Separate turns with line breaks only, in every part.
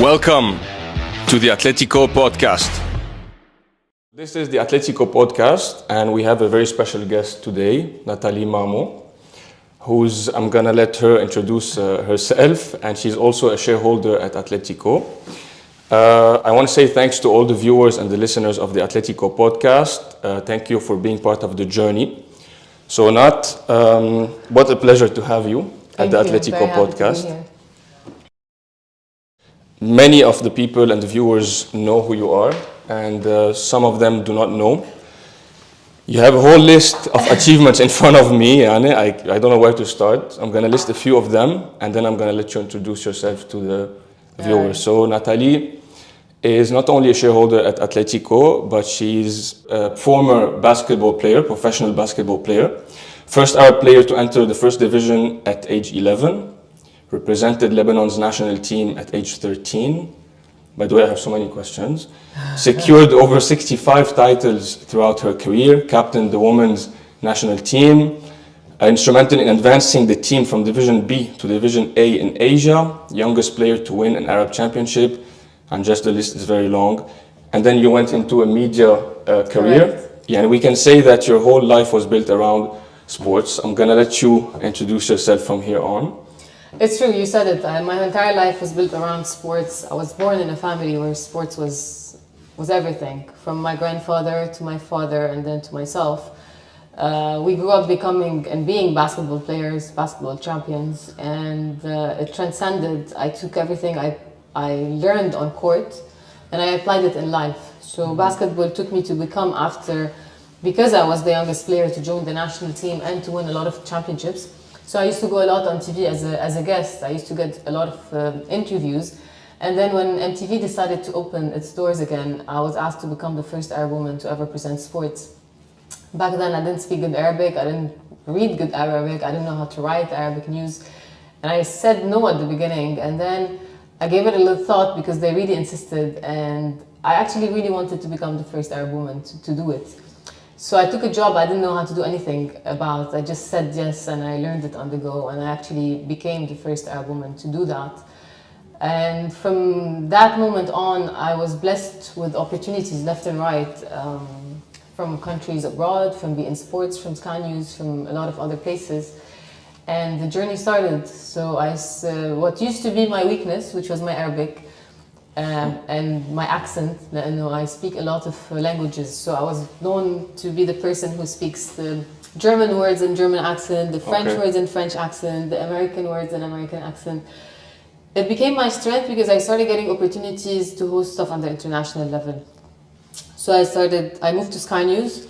Welcome to the Athletico podcast. This is the Athletico podcast, and we have a very special guest today, Nathalie Mamo, I'm gonna let her introduce herself, and she's also a shareholder at Athletico. I want to say thanks to all the viewers and the listeners of the Athletico podcast. Thank you for being part of the journey. So Nat, what a pleasure to have you at the Athletico podcast. Many of the people and the viewers know who you are, and some of them do not know. You have a whole list of achievements in front of me, Yane. I don't know where to start. I'm going to list a few of them, and then I'm going to let you introduce yourself to the viewers. So Nathalie is not only a shareholder at Athletico, but she's a former basketball player, professional basketball player. First Arab player to enter the first division at age 11. Represented Lebanon's national team at age 13. By the way, I have so many questions. Secured over 65 titles throughout her career. Captained the women's national team. Instrumental in advancing the team from Division B to Division A in Asia. Youngest player to win an Arab championship. And just the list is very long. And then you went into a media career. Correct. Yeah, and we can say that your whole life was built around sports. I'm going to let you introduce yourself from here on.
It's true, you said it. My entire life was built around sports. I was born in a family where sports was everything, from my grandfather to my father and then to myself. We grew up becoming and being basketball players, basketball champions, and it transcended. I took everything I learned on court and I applied it in life. So basketball took me to become because I was the youngest player, to join the national team and to win a lot of championships. So I used to go a lot on TV as a guest. I used to get a lot of interviews. And then when MTV decided to open its doors again, I was asked to become the first Arab woman to ever present sports. Back then I didn't speak good Arabic, I didn't read good Arabic, I didn't know how to write Arabic news. And I said no at the beginning, and then I gave it a little thought because they really insisted, and I actually really wanted to become the first Arab woman to do it. So I took a job I didn't know how to do anything about. I just said yes and I learned it on the go, and I actually became the first Arab woman to do that. And from that moment on, I was blessed with opportunities left and right, from countries abroad, from beIN Sports, from Sky News, from a lot of other places. And the journey started. So what used to be my weakness, which was my Arabic, and my accent, I speak a lot of languages, so I was known to be the person who speaks the German words in German accent, the French words in French accent, the American words in American accent. It became my strength because I started getting opportunities to host stuff on the international level. So I moved to Sky News,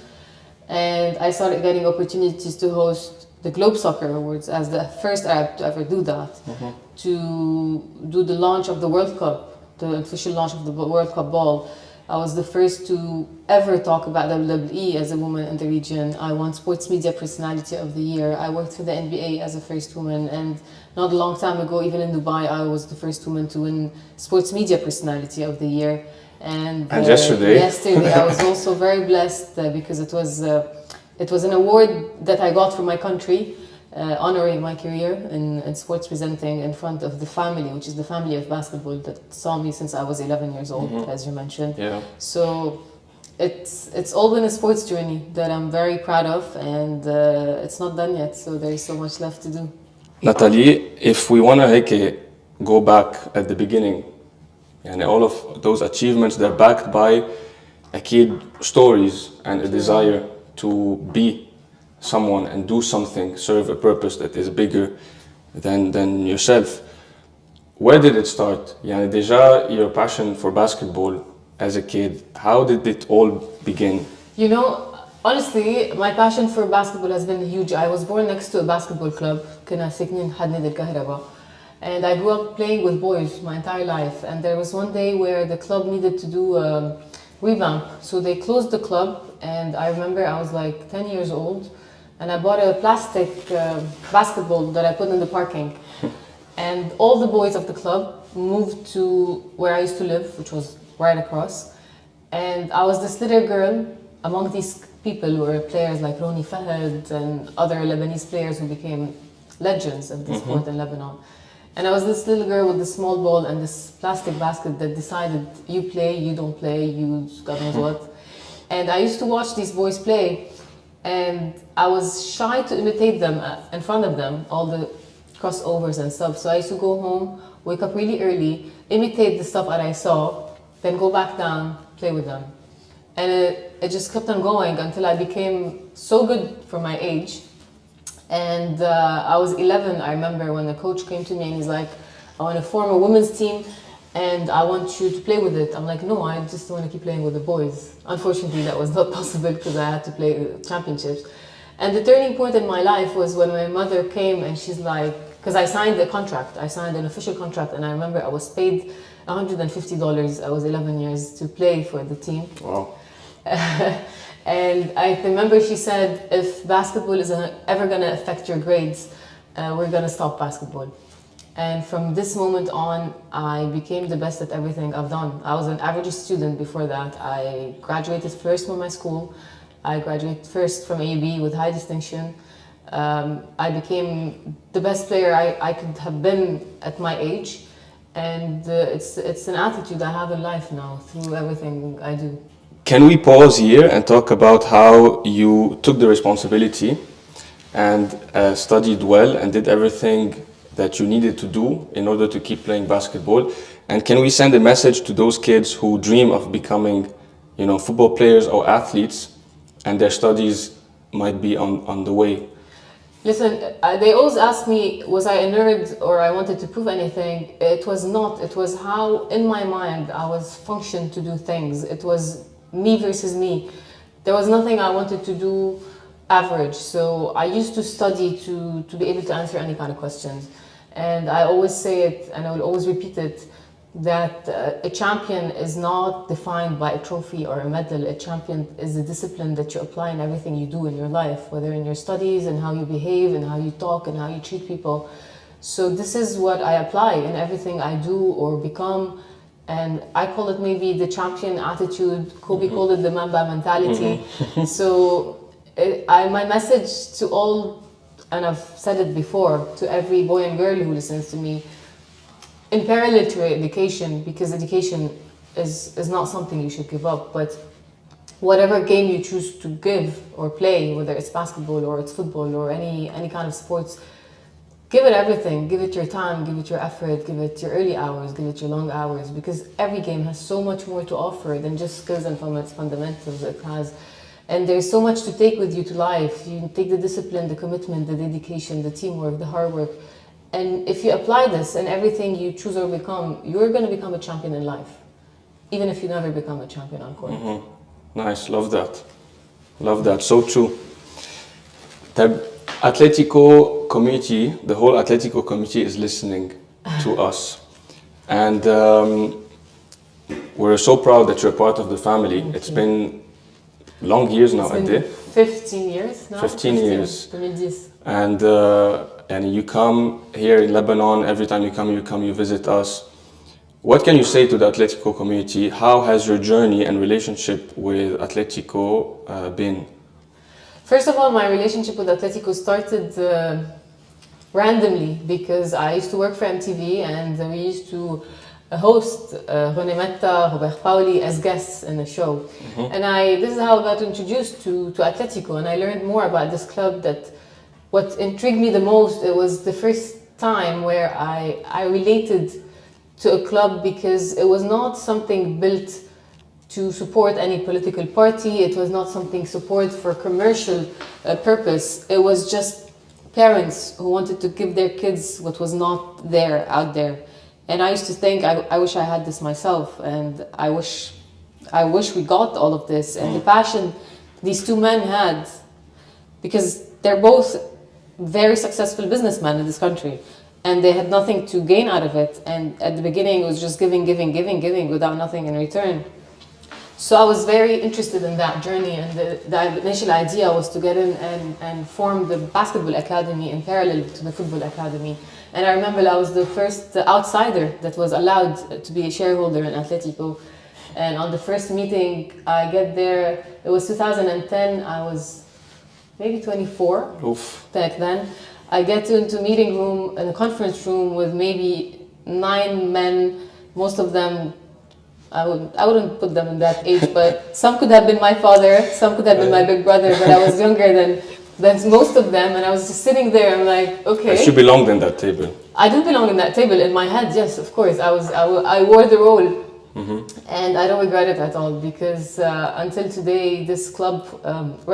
and I started getting opportunities to host the Globe Soccer Awards as the first Arab to ever do that, to do the launch of the World Cup, the official launch of the World Cup ball. I was the first to ever talk about WWE as a woman in the region. I won Sports Media Personality of the Year. I worked for the NBA as a first woman, and not a long time ago, even in Dubai, I was the first woman to win Sports Media Personality of the Year. And
yesterday
I was also very blessed because it was an award that I got from my country, honoring my career in sports presenting in front of the family, which is the family of basketball that saw me since I was 11 years old, as you mentioned.
Yeah.
So it's all been a sports journey that I'm very proud of, and it's not done yet, so there is so much left to do.
Nathalie, if we want to go back at the beginning, and all of those achievements, they're backed by stories and a desire to be someone and do something, serve a purpose that is bigger than yourself. Where did it start? Déjà, your passion for basketball as a kid, how did it all begin?
Honestly, my passion for basketball has been huge. I was born next to a basketball club, كنا ساكنين حد نادي الكهرباء. And I grew up playing with boys my entire life. And there was one day where the club needed to do a revamp. So they closed the club, and I remember I was like 10 years old. And I bought a plastic basketball that I put in the parking. And all the boys of the club moved to where I used to live, which was right across. And I was this little girl among these people who were players like Roni Fahad and other Lebanese players who became legends of the sport in Lebanon. And I was this little girl with this small ball and this plastic basket that decided you play, you don't play, you God knows what. And I used to watch these boys play, and I was shy to imitate them in front of them, all the crossovers and stuff. So I used to go home, wake up really early, imitate the stuff that I saw, then go back down, play with them. And it just kept on going until I became so good for my age. And I was 11, I remember, when the coach came to me and he's like, I want to form a women's team and I want you to play with it. I'm like, no, I just want to keep playing with the boys. Unfortunately, that was not possible because I had to play championships. And the turning point in my life was when my mother came and she's like, because I signed a contract, I signed an official contract, and I remember I was paid $150, I was 11 years, to play for the team.
Wow.
And I remember she said, if basketball is ever going to affect your grades, we're going to stop basketball. And from this moment on, I became the best at everything I've done. I was an average student before that. I graduated first from my school. I graduated first from AUB with high distinction. I became the best player I could have been at my age. And it's an attitude I have in life now through everything I do.
Can we pause here and talk about how you took the responsibility and studied well and did everything that you needed to do in order to keep playing basketball? And can we send a message to those kids who dream of becoming, football players or athletes, and their studies might be on the way?
Listen, they always ask me, was I a nerd or I wanted to prove anything? It was not. It was how, in my mind, I was functioned to do things. It was me versus me. There was nothing I wanted to do average. So I used to study to be able to answer any kind of questions. And I always say it, and I will always repeat it, that a champion is not defined by a trophy or a medal. A champion is a discipline that you apply in everything you do in your life, whether in your studies and how you behave and how you talk and how you treat people. So this is what I apply in everything I do or become. And I call it maybe the champion attitude. Kobe called it the Mamba mentality. So my message to all, and I've said it before, to every boy and girl who listens to me, in parallel to your education, because education is not something you should give up, but whatever game you choose to give or play, whether it's basketball or it's football or any kind of sports, give it everything. Give it your time, give it your effort, give it your early hours, give it your long hours, because every game has so much more to offer than just skills and from its fundamentals it has. And there's so much to take with you to life. You take the discipline, the commitment, the dedication, the teamwork, the hard work. And if you apply this in everything you choose or become, you're going to become a champion in life, even if you never become a champion on court.
Nice, love that. Love that, so true. The Athletico community, the whole Athletico community is listening to us. And we're so proud that you're part of the family. It's been long years now,
It's been 15 years now.
15 years.
2010.
And you come here in Lebanon, every time you visit us. What can you say to the Athletico community? How has your journey and relationship with Athletico been?
First of all, my relationship with Athletico started randomly because I used to work for MTV and we used to host René Metta, Robert Pauli as guests in the show. And this is how I got introduced to Athletico, and I learned more about this club. That what intrigued me the most, it was the first time where I related to a club, because it was not something built to support any political party. It was not something support for commercial purpose. It was just parents who wanted to give their kids what was not there out there. And I used to think, I wish I had this myself, and I wish we got all of this. And the passion these two men had, because they're both very successful businessmen in this country, and they had nothing to gain out of it. And at the beginning, it was just giving without nothing in return. So I was very interested in that journey, and the initial idea was to get in and form the basketball academy in parallel to the football academy. And I remember I was the first outsider that was allowed to be a shareholder in Athletico. And on the first meeting I get there, it was 2010, I was maybe 24 back then. I get into a meeting room, in a conference room with maybe 9 men, most of them, I wouldn't put them in that age, but some could have been my father, some could have been my big brother, but I was younger than most of them, and I was just sitting there, I'm like, okay.
She belonged in that table.
I did belong in that table, in my head, yes, of course. I wore the role. And I don't regret it at all, because until today, this club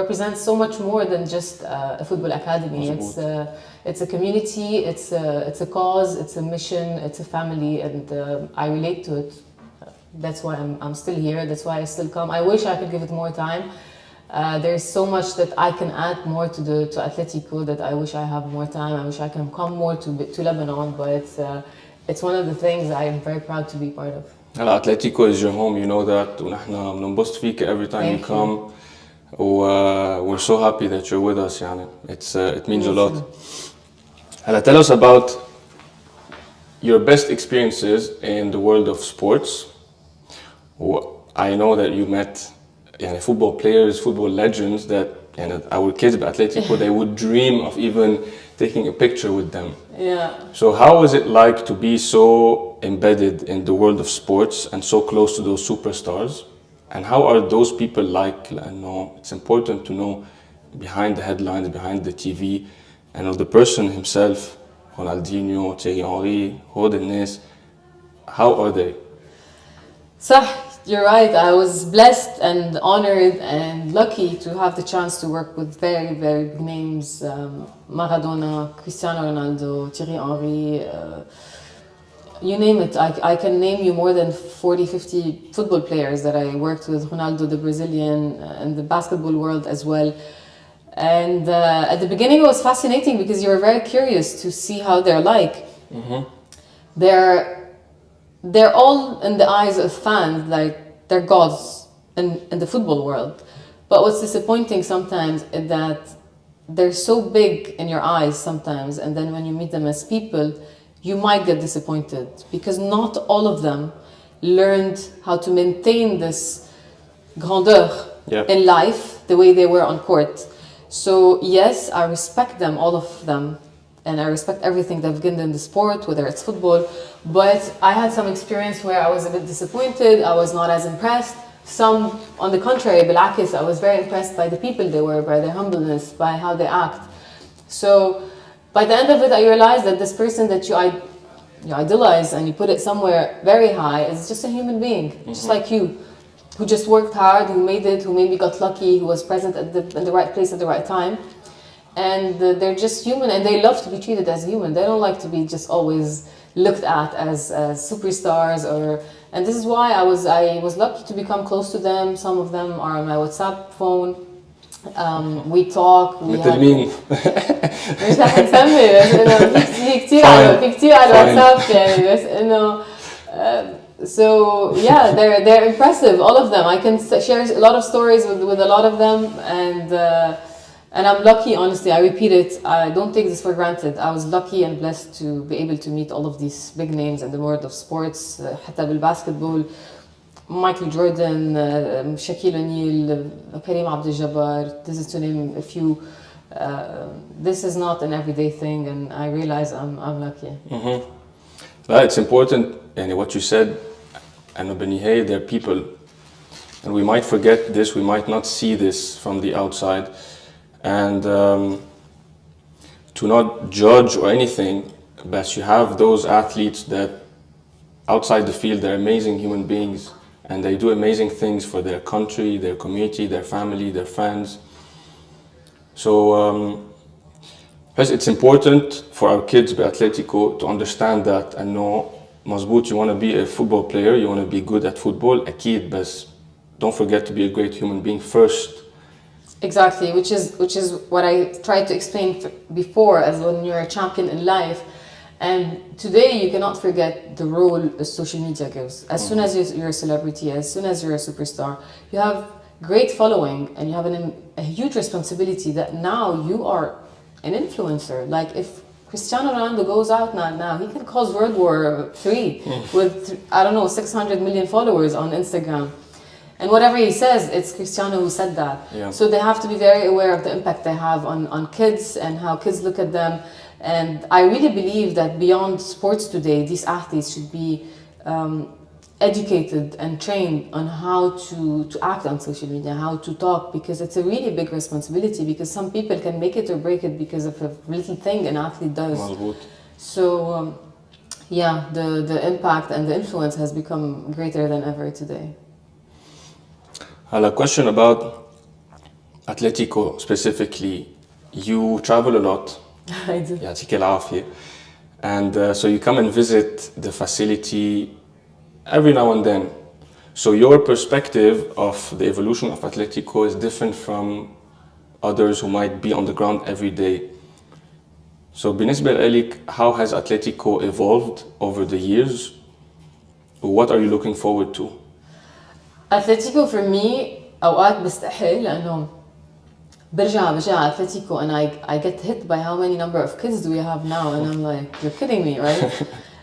represents so much more than just a football academy. It's a community, it's a cause, it's a mission, it's a family, and I relate to it. That's why I'm still here. That's why I still come. I wish I could give it more time. There's so much that I can add more to Athletico, that I wish I have more time. I wish I can come more to Lebanon, but it's one of the things I am very proud to be part of.
Athletico is your home, you know that. ونحن بننبسط فيك every time you come. We're so happy that you're with us. يعني. It means a lot. Tell us about your best experiences in the world of sports. I know that you met football players, football legends that our kids at Athletico, they would dream of even taking a picture with them.
Yeah.
So how is it like to be so embedded in the world of sports and so close to those superstars? And how are those people like? It's important to know behind the headlines, behind the TV, and the person himself, Ronaldinho, Thierry Henry, Rodines, how are they?
صح, you're right. I was blessed and honored and lucky to have the chance to work with very, very big names. Maradona, Cristiano Ronaldo, Thierry Henry, you name it. I can name you more than 40, 50 football players that I worked with. Ronaldo, the Brazilian, and the basketball world as well. And at the beginning it was fascinating because you're very curious to see how they're like. They're all in the eyes of fans like they're gods in the football world. But what's disappointing sometimes is that they're so big in your eyes sometimes, and then when you meet them as people, you might get disappointed because not all of them learned how to maintain this grandeur in life the way they were on court. So yes, I respect them, all of them, and I respect everything they've gained in the sport, whether it's football. But I had some experience where I was a bit disappointed. I was not as impressed. Some, on the contrary, بالعكس, I was very impressed by the people they were, by their humbleness, by how they act. So by the end of it, I realized that this person that you idolize and you put it somewhere very high is just a human being, just like you, who just worked hard, who made it, who maybe got lucky, who was present in the right place at the right time. And they're just human, and they love to be treated as human. They don't like to be just always looked at as superstars. And this is why I was lucky to become close to them. Some of them are on my WhatsApp phone. We talk.
مثل مين؟
مش رح نسمي بس إنه في كتير على الواتساب يعني بس إنه so yeah, they're impressive, all of them. I can share a lot of stories with a lot of them, and I'm lucky, honestly. I repeat it. I don't take this for granted. I was lucky and blessed to be able to meet all of these big names in the world of sports. حتى بالباسكتبول, Michael Jordan, Shaquille O'Neal, Kareem Abdul-Jabbar. This is to name a few. This is not an everyday thing, and I realize I'm lucky.
Well, it's important, and what you said, and بالنهاية they're people, and we might forget this. We might not see this from the outside. And to not judge or anything, but you have those athletes that outside the field, they're amazing human beings, and they do amazing things for their country, their community, their family, their friends. So it's important for our kids at Athletico to understand that and know, مظبوط, you want to be a football player, you want to be good at football, أكيد, but don't forget to be a great human being first.
Exactly, which is what I tried to explain before, as when you're a champion in life. And today you cannot forget the role that social media gives. As soon as you're a celebrity, as soon as you're a superstar, you have great following, and you have a huge responsibility that now you are an influencer. Like if Cristiano Ronaldo goes out now, he can cause World War III with, I don't know, 600 million followers on Instagram. And whatever he says, it's Cristiano who said that.
Yeah.
So they have to be very aware of the impact they have on kids and how kids look at them. And I really believe that beyond sports today, these athletes should be educated and trained on how to act on social media, how to talk, because it's a really big responsibility, because some people can make it or break it because of a little thing an athlete does.
مظبوط.
So yeah, the impact and the influence has become greater than ever today.
A question about Athletico specifically. You travel a lot.
I do.
يعطيك العافية. And so you come and visit the facility every now and then. So your perspective of the evolution of Athletico is different from others who might be on the ground every day. So بالنسبة لك, how has Athletico evolved over the years? What are you looking forward to?
Athletico for me أوقات بستحي لأنه برجع Athletico and I get hit by how many number of kids do we have now, and I'm like, you're kidding me, right?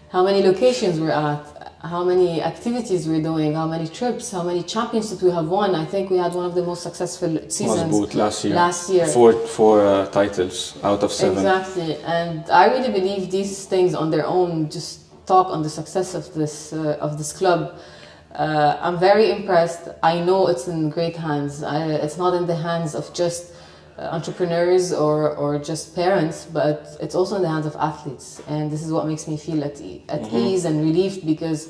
How many locations we're at, how many activities we're doing, how many trips, how many championships we have won. I think we had one of the most successful seasons
مظبوط, last year.
Last year.
Four titles out of 7.
Exactly, and I really believe these things on their own just talk on the success of this club. I'm very impressed. I know it's in great hands. It's not in the hands of just entrepreneurs or just parents, but it's also in the hands of athletes. And this is what makes me feel at ease and relieved, because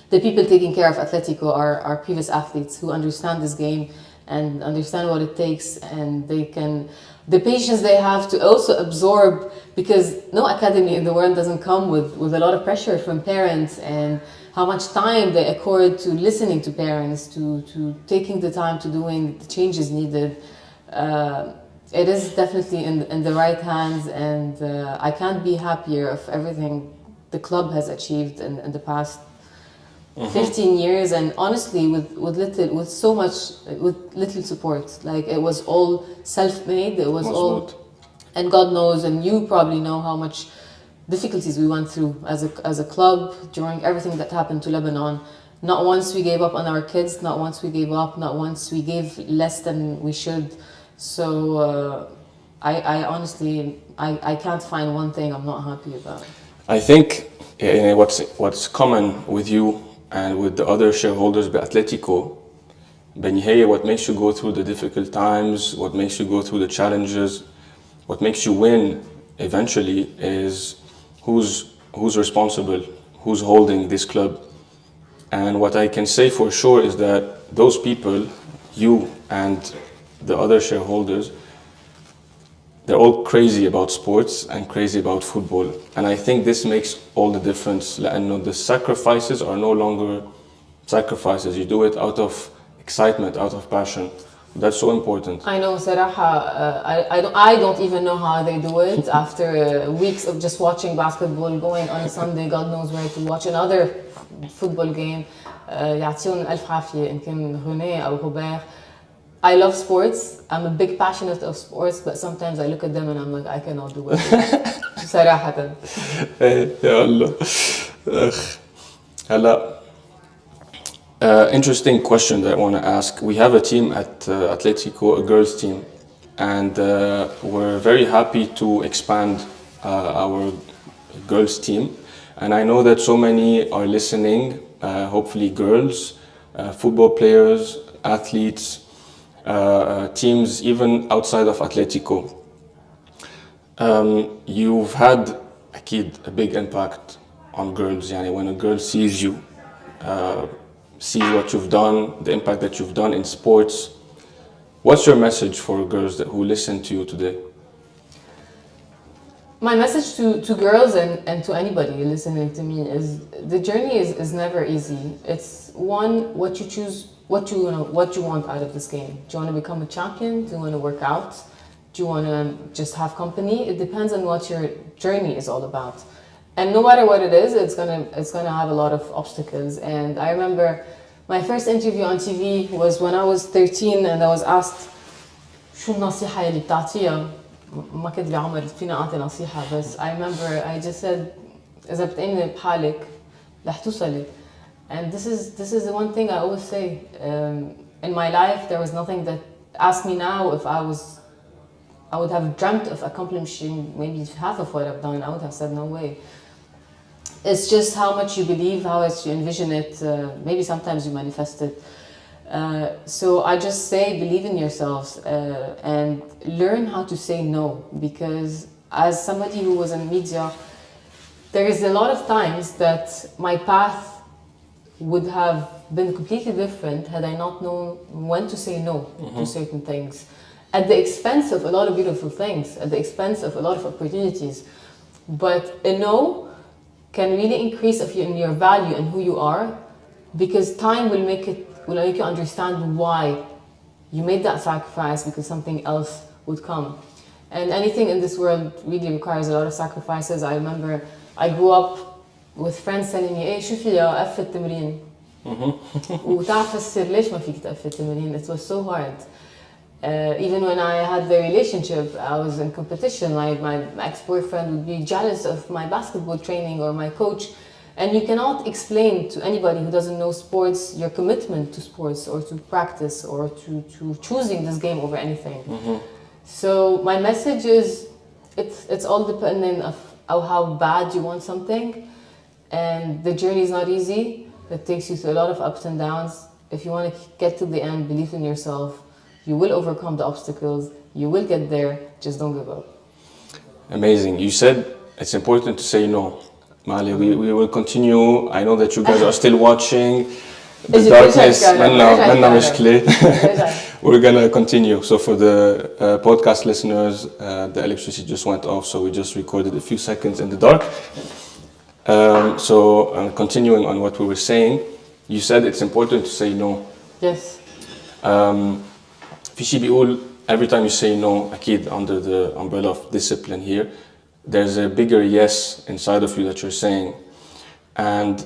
the people taking care of Athletico are previous athletes who understand this game and understand what it takes, and the patience they have to also absorb, because no academy in the world doesn't come with a lot of pressure from parents, and how much time they accord to listening to parents, to taking the time to doing the changes needed. It is definitely in the right hands, and I can't be happier of everything the club has achieved in the past 15 years, and honestly with little support. Like, it was all self-made, it was all, and God knows, and you probably know how much difficulties we went through as a club during everything that happened to Lebanon. Not once we gave up on our kids, not once we gave up, not once we gave less than we should. So I honestly can't find one thing I'm not happy about.
I think what's common with you and with the other shareholders by Athletico, بالنهاية, what makes you go through the difficult times, what makes you go through the challenges, what makes you win eventually is who's responsible, who's holding this club. And what I can say for sure is that those people, you and the other shareholders, they're all crazy about sports and crazy about football. And I think this makes all the difference. لأنه the sacrifices are no longer sacrifices. You do it out of excitement, out of passion. That's so important.
I know, صراحة, I don't even know how they do it after weeks of just watching basketball, going on a Sunday, God knows where to watch another football game. يعطيهم ألف عافية، يمكن غنية أو غبار. I love sports. I'm a big passionate of sports, but sometimes I look at them and I'm like, I cannot do it. صراحة.
يا الله. هلا. Interesting question that I want to ask. We have a team at Athletico, a girls team, and we're very happy to expand our girls team. And I know that so many are listening, hopefully girls, football players, athletes, teams even outside of Athletico. You've had أكيد a big impact on girls. يعني when a girl sees you, sees what you've done, the impact that you've done in sports. What's your message for girls who listen to you today?
My message to girls and to anybody listening to me is the journey is never easy. It's what you choose, what you want out of this game. Do you want to become a champion? Do you want to work out? Do you want to just have company? It depends on what your journey is all about. And no matter what it is, it's gonna have a lot of obstacles. And I remember my first interview on TV was when I was 13, and I was asked شو النصيحة اللي بتعطيها؟ ما كنت بعمر فينا أعطي نصيحة، بس I remember I just said إذا بتأمني بحالك رح توصلي. And this is the one thing I always say. In my life, there was nothing that ask me now if I would have dreamt of accomplishing maybe half of what I've done. I would have said no way. It's just how much you believe, how much you envision it. Maybe sometimes you manifest it. So I just say believe in yourselves and learn how to say no, because as somebody who was in media, there is a lot of times that my path would have been completely different had I not known when to say no to certain things, at the expense of a lot of beautiful things, at the expense of a lot of opportunities. But a no can really increase in your value and who you are, because time will make you understand why you made that sacrifice, because something else would come. And anything in this world really requires a lot of sacrifices. I remember I grew up with friends telling me ايه شوفي يا قفة التمرين وتعرف السر ليش ما فيك تقفي التمرين. It was so hard. Even when I had the relationship, I was in competition. My ex-boyfriend would be jealous of my basketball training or my coach. And you cannot explain to anybody who doesn't know sports your commitment to sports or to practice or to choosing this game over anything. So my message is, it's all dependent of how bad you want something, and the journey is not easy. It takes you through a lot of ups and downs. If you want to get to the end, believe in yourself. You will overcome the obstacles. You will get there. Just don't give up.
Amazing. You said it's important to say no. Mali, we will continue. I know that you guys are still watching. The darkness, manna مشكلة. We're gonna continue. So for the podcast listeners, the electricity just went off, so we just recorded a few seconds in the dark. So continuing on what we were saying, you said it's important to say no.
Yes.
في شيء بيقول every time you say no, أكيد under the umbrella of discipline here, there's a bigger yes inside of you that you're saying. And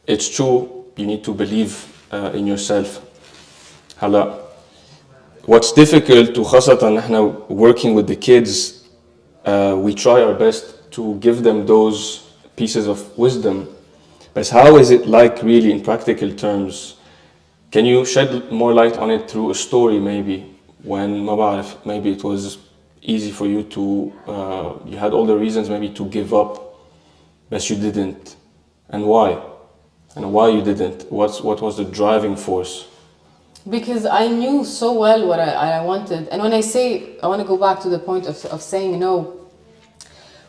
it's true, you need to believe in yourself. هلا what's difficult وخاصة نحن working with the kids, we try our best to give them those pieces of wisdom. But how is it like really in practical terms? Can you shed more light on it through a story maybe? When ما بعرف, maybe it was easy for you to, you had all the reasons maybe to give up, but you didn't. And why? And why you didn't? What was the driving force?
Because I knew so well what I wanted. And when I say, I want to go back to the point of saying no.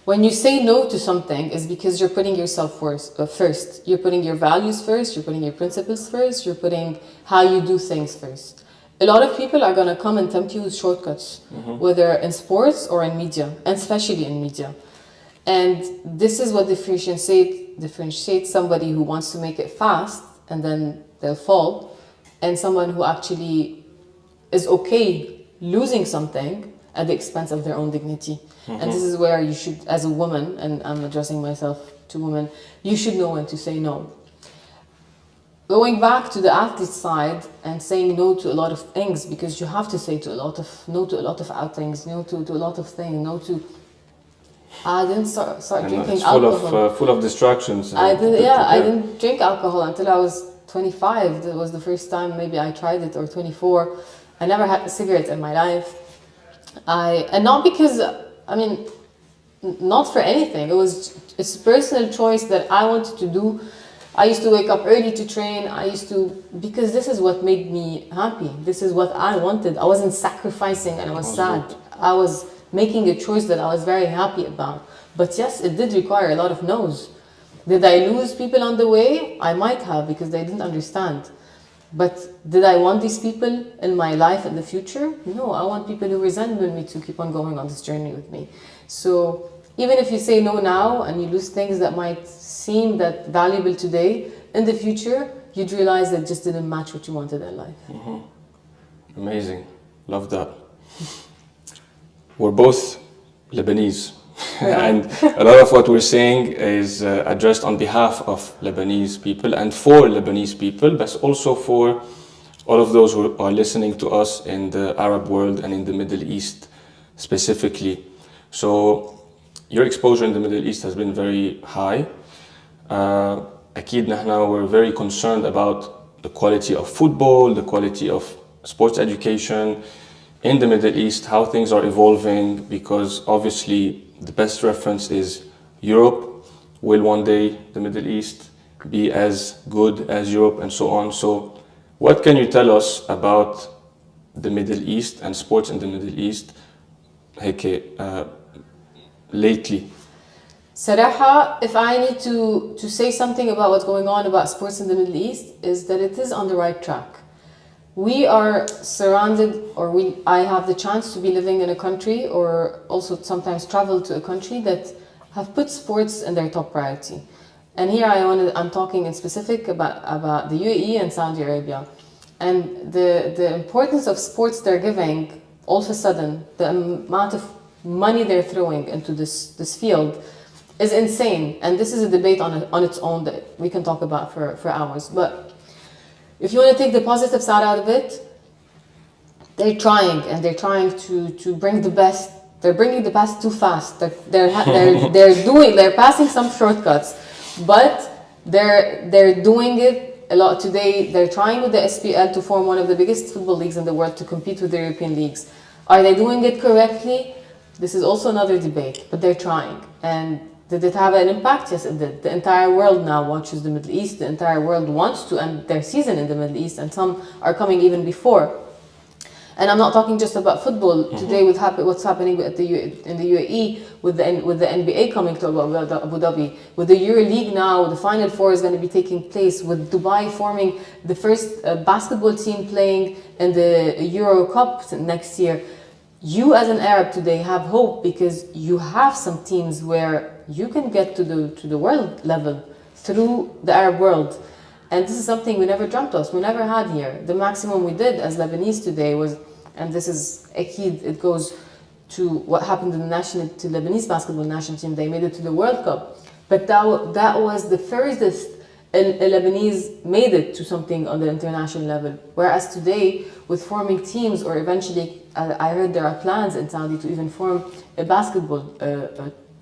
When you say no to something, it's because you're putting yourself first. You're putting your values first, you're putting your principles first, you're putting how you do things first. A lot of people are going to come and tempt you with shortcuts, whether in sports or in media, and especially in media. And this is what differentiates somebody who wants to make it fast and then they'll fall, and someone who actually is okay losing something at the expense of their own dignity. And this is where you should, as a woman, and I'm addressing myself to women, you should know when to say no. Going back to the athlete side and saying no to a lot of things, because you have to say no to a lot of outings, no to a lot of things, no to... I didn't start drinking alcohol.
Full of distractions.
I didn't drink alcohol until I was 25. That was the first time maybe I tried it, or 24. I never had a cigarette in my life. And not because, not for anything. It's a personal choice that I wanted to do. I used to wake up early to train. Because this is what made me happy. This is what I wanted. I wasn't sacrificing and I was sad. I was making a choice that I was very happy about. But yes, it did require a lot of no's. Did I lose people on the way? I might have, because they didn't understand. But did I want these people in my life in the future? No, I want people who resemble me to keep on going on this journey with me. So even if you say no now and you lose things that might seem that valuable today, in the future, you'd realize that it just didn't match what you wanted in life.
Amazing. Love that. We're both Lebanese. And a lot of what we're saying is addressed on behalf of Lebanese people and for Lebanese people, but also for all of those who are listening to us in the Arab world and in the Middle East specifically. So your exposure in the Middle East has been very high. أكيد نحن we're very concerned about the quality of football, the quality of sports education in the Middle East, how things are evolving, because obviously the best reference is Europe. Will one day the Middle East be as good as Europe and so on? So what can you tell us about the Middle East and sports in the Middle East هيك lately?
Saraha, if I need to say something about what's going on about sports in the Middle East, is that it is on the right track. We are surrounded, I have the chance to be living in a country, or also sometimes travel to a country that have put sports in their top priority. And here I'm talking in specific about the UAE and Saudi Arabia. And the importance of sports they're giving, all of a sudden, the amount of money they're throwing into this field is insane. And this is a debate on its own that we can talk about for hours. But if you want to take the positive side out of it, they're trying to bring the best. They're bringing the best too fast. They're passing some shortcuts, but they're doing it a lot today. They're trying with the SPL to form one of the biggest football leagues in the world to compete with the European leagues. Are they doing it correctly? This is also another debate, but they're trying. And did it have an impact? Yes, it did. The entire world now watches the Middle East. The entire world wants to end their season in the Middle East, and some are coming even before. And I'm not talking just about football. Today, with what's happening in the UAE, with the NBA coming to Abu Dhabi, with the EuroLeague now, the Final Four is going to be taking place, with Dubai forming the first basketball team playing in the Euro Cup next year. You as an Arab today have hope because you have some teams where you can get to the world level through the Arab world. And this is something we never dreamt of, we never had here. The maximum we did as Lebanese today was, and this is akid, it goes to what happened in to Lebanese basketball national team, they made it to the World Cup. But that was the furthest Lebanese made it to something on the international level. Whereas today, with forming teams, or eventually, I heard there are plans in Saudi to even form a basketball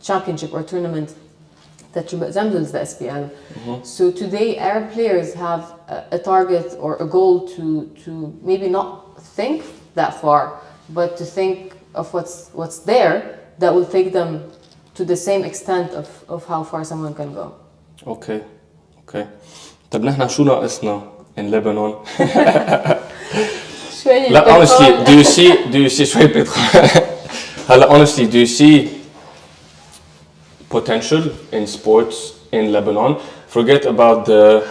championship or tournament that resembles the SPL. So today, Arab players have a target or a goal to maybe not think that far, but to think of what's there that will take them to the same extent of how far someone can go.
Okay. طب نحن شو ناقصنا in Lebanon? لا, honestly, do you see شوي بيدخل هلا honestly, do you see potential in sports in Lebanon? Forget about the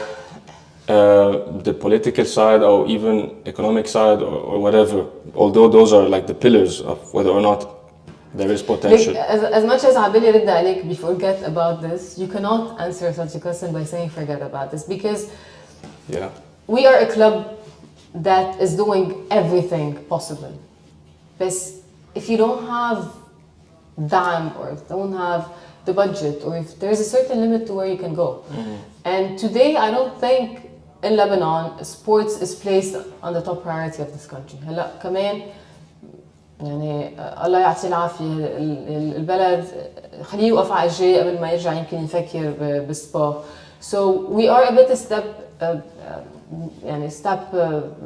political side or even economic side or whatever, although those are like the pillars of whether or not there is potential.
As much as Abel يرد عليك we forget about this, you cannot answer such a question by saying forget about this, because we are a club that is doing everything possible. But if you don't have dime, or if you don't have the budget, or if there's a certain limit to where you can go. And today I don't think in Lebanon sports is placed on the top priority of this country. هلا كمان يعني الله يعطيه العافية البلد خليه يوقف على رجليه قبل ما يرجع يمكن يفكر بالسبا. So we are a bit a step يعني step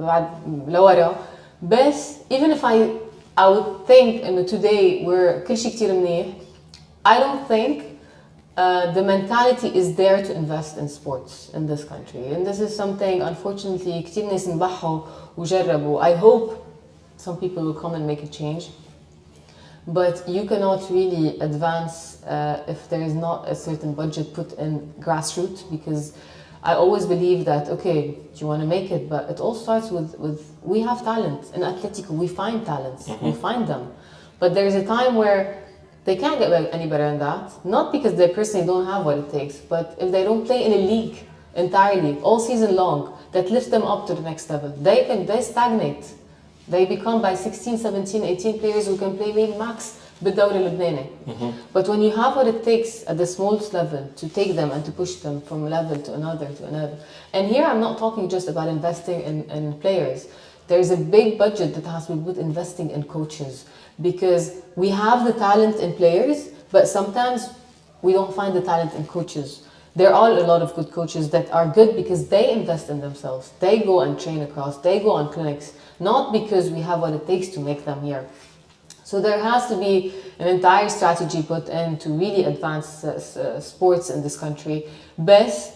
بعد لورا. بس even if I would think إنه today we're كل شيء كتير منيح, I don't think the mentality is there to invest in sports in this country. And this is something, unfortunately, كتير ناس نبحوا وجربوا. I hope some people will come and make a change. But you cannot really advance if there is not a certain budget put in grassroots, because I always believe that, okay, you want to make it, but it all starts with we have talent. In Athletico, we find talents, we find them. But there is a time where they can't get any better than that, not because they personally don't have what it takes, but if they don't play in a league entirely, all season long, that lifts them up to the next level, they stagnate. They become by 16, 17, 18 players who can play maybe max بالدوري اللبناني. But when you have what it takes at the smallest level to take them and to push them from level to another, and here I'm not talking just about investing in players. There's a big budget that has to be put investing in coaches, because we have the talent in players, but sometimes we don't find the talent in coaches. There are a lot of good coaches that are good because they invest in themselves. They go and train across. They go on clinics, not because we have what it takes to make them here. So there has to be an entire strategy put in to really advance sports in this country. بس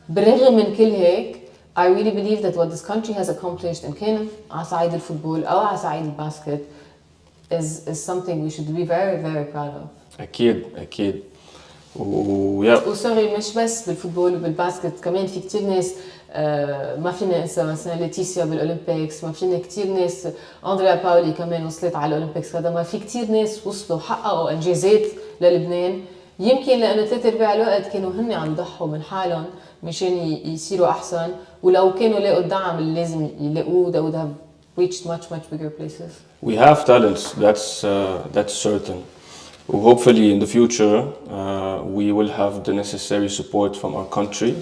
بالرغم من كل هيك I really believe that what this country has accomplished in كان على صعيد الفوتبول أو على صعيد الباسكت is something we should be very very proud of.
أكيد
وسوري مش بس بالفوتبول وبالباسكت كمان في كتير ناس ما فينا ننسى مثلا ليتيسيا بالاولمبيكس ما فينا كتير ناس اندريا باولي كمان وصلت على الاولمبيكس هذا ما في كتير ناس وصلوا حققوا انجازات للبنان يمكن لانه 3/4 الوقت كانوا هن عم يضحوا من حالهم مشان يصيروا احسن ولو كانوا لاقوا الدعم اللي لازم يلاقوه they would have reached much bigger places.
We have talents, that's certain. Hopefully in the future we will have the necessary support from our country.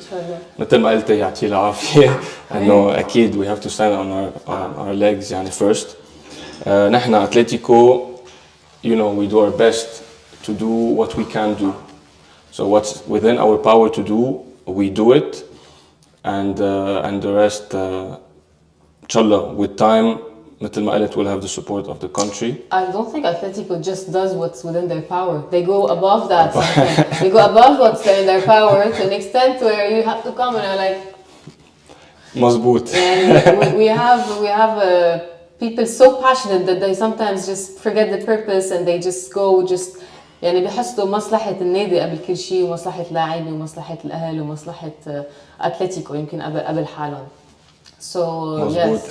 مثل ما قلت يعطيه العافية إنه أكيد we have to stand on our legs يعني first. نحن Athletico, you know, we do our best to do what we can do. So what's within our power to do, we do it, and the rest, inshallah, with time. مثل ما قلت we'll have the support of the country.
I don't think Athletico just does what's within their power. They go above that. They go above what's in their power to an extent where you have to come and are like.
مزبوط.
And we have people so passionate that they sometimes just forget the purpose and they just go just يعني بيحسوا مصلحة النادي قبل كل شيء ومصلحة اللاعبين ومصلحة الأهل ومصلحة أتلتيكو يمكن قبل حالهم. So yes,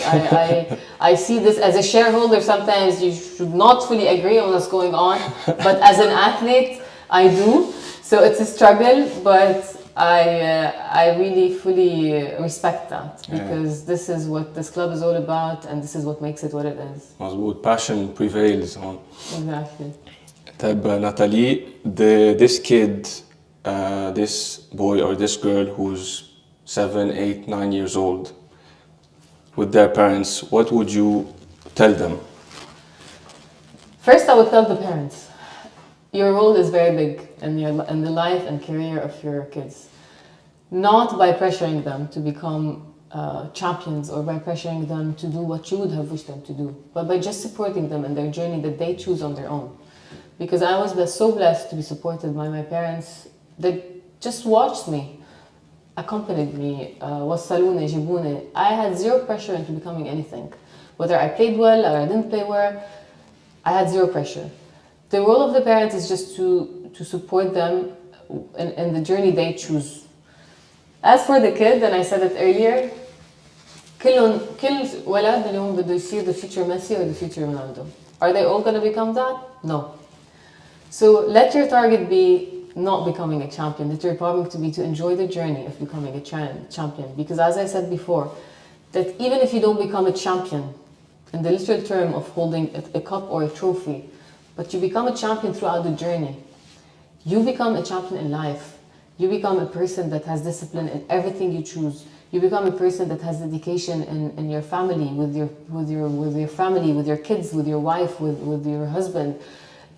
I see this as a shareholder. Sometimes you should not fully agree on what's going on, but as an athlete, I do. So it's a struggle, but I really fully respect that because this is what this club is all about, and this is what makes it what it is.
مظبوط. Passion prevails on.
Exactly.
طيب Nathalie, this kid, this boy or this girl who's 7, 8, 9 years old. With their parents, what would you tell them?
First, I would tell the parents, your role is very big in the life and career of your kids. Not by pressuring them to become champions or by pressuring them to do what you would have wished them to do, but by just supporting them in their journey that they choose on their own. Because I was so blessed to be supported by my parents that just watched me, accompanied me, وصلوني, جيبوني. I had zero pressure into becoming anything. Whether I played well or I didn't play well, I had zero pressure. The role of the parents is just to support them in the journey they choose. As for the kid, and I said it earlier, كل ولد اليوم بده يصير the future Messi or the future Ronaldo. Are they all going to become that? No. So let your target be not becoming a champion, that you're probably to be to enjoy the journey of becoming a champion. Because as I said before, that even if you don't become a champion in the literal term of holding a cup or a trophy, but you become a champion throughout the journey, you become a champion in life. You become a person that has discipline in everything you choose. You become a person that has dedication in your family, with your family, with your kids, with your wife, with your husband.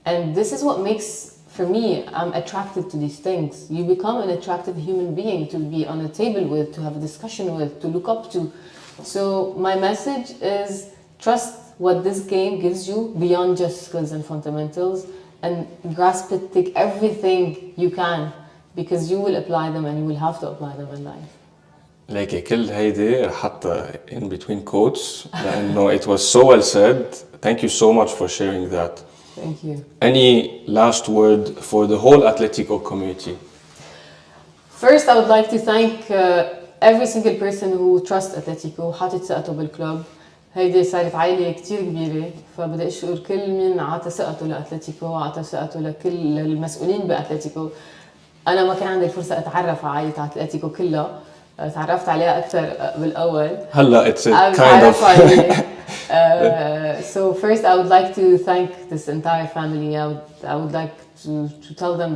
And this is what makes, for me, I'm attracted to these things. You become an attractive human being to be on a table with, to have a discussion with, to look up to. So my message is trust what this game gives you beyond just skills and fundamentals and grasp it, take everything you can because you will apply them and you will have to apply them in life.
لكن كل هيدي رح حطها in between quotes لأنه it was so well said. Thank you so much for sharing that.
Thank you.
Any last word for the whole Athletico community?
First, I would like to thank every single person who trusts Athletico, حاطط ثقته بالكلوب. هيدي صارت عائلة كتير كبيرة، فبدي أشكر كل مين عطى ثقته لأتلتيكو، عطى ثقته لكل المسؤولين بأتلتيكو. أنا ما كان عندي الفرصة أتعرف على عائلة أتلتيكو كلها، تعرفت عليها أكثر بالأول.
هلا it's a kind of.
So first, I would like to thank this entire family. I would like to tell them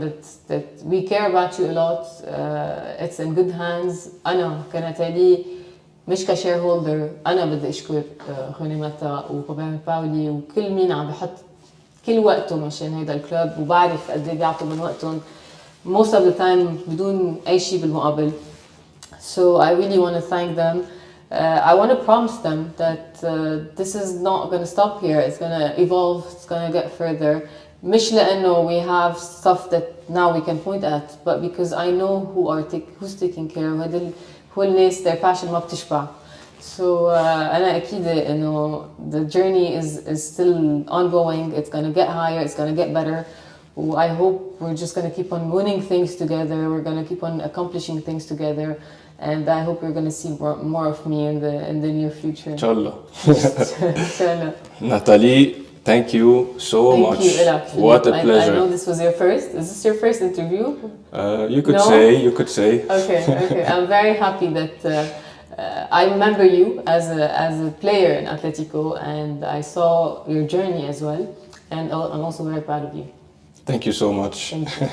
that we care about you a lot. It's in good hands. أنا كناتالي مش كشيرهولدر أنا بدي أشكر خوني متا وبابا باولي وكل مين عم بحط كل وقته مشان هيدا الكلوب وبعرف قد إيه بيعطوا من وقتهم most of the time بدون أي شيء بالمقابل. So I really want to thank them. I want to promise them that this is not going to stop here. It's going to evolve. It's going to get further. مش لأنه we have stuff that now we can point at, but because I know who's taking care. هو الناس their passion ما بتشبع. So أنا أكيدة إنه the journey is still ongoing. It's going to get higher. It's going to get better. I hope we're just going to keep on winning things together. We're going to keep on accomplishing things together. And I hope you're going to see more of me in the near future.
Inshallah.
Inshallah.
Nathalie, thank you so much.
Thank you, Ella.
What a pleasure.
I know this was your first. Is this your first interview?
You could say.
Okay. I'm very happy that I remember you as a player in Athletico, and I saw your journey as well. And I'm also very proud of you.
Thank you so much.
Thank you.